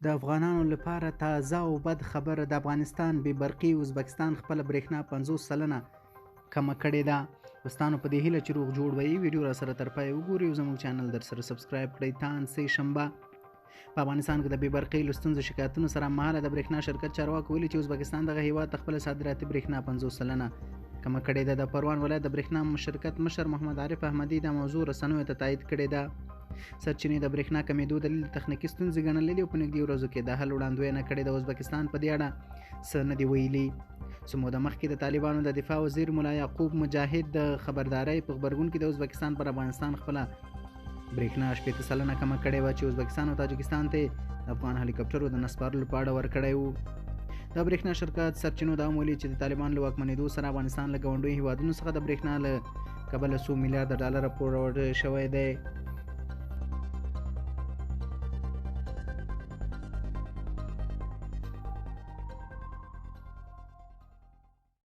د افغانانو لپاره تازه او بد خبره د افغانستان بې برقي ازبکستان خپله برېښنا 50 سلنه کمه کړې ده. دوستانو په دې هیله چې روغ جوړ وي ویډیو را سره تر پای وګورئ او زموږ چینل در سره سبسکرایب کړئ. تان سه شنبه په افغانستان کې د بې برقۍ له ستونزو شکایتونو سره مهاله د برېښنا شرکت چارواکو ویلي چې ازبکستان دغه هیواد ته خپله صادراتي برېښنا 50 سلنه کمه کړې ده. د پروان ولایت د برېښنا شرکت مشر محمد عارف احمدي دا موضوع رسنیو ته تایید کړې ده. سرچینې د برېښنا کمیدو دلیل تخنیکي ستونزې ګڼلې او په نږدې ورځو کې د حل وړاندوینه کړې ده. ازبکستان په دې اړه څه نه دي ویلي. څه موده مخکې د طالبانو د دفاع وزیر ملا یعقوب مجاهد د خبردارۍ په غبرګون کې د ازبکستان پر افغانستان خپله برېښنا 80 سلنه کمه کړې وه چې ازبکستان او تاجکستان ته د افغان هلیکاپټرو د نسپارلو په اړه ورکړی و. د برېښنا شرکت سرچینو دا ویلي چې د طالبانو له واکمنېدو سره افغانستان له ګاونډیو هیوادونو څخه د برېښنا له کبله 100 میلیارډ ډالر پور شوی دی.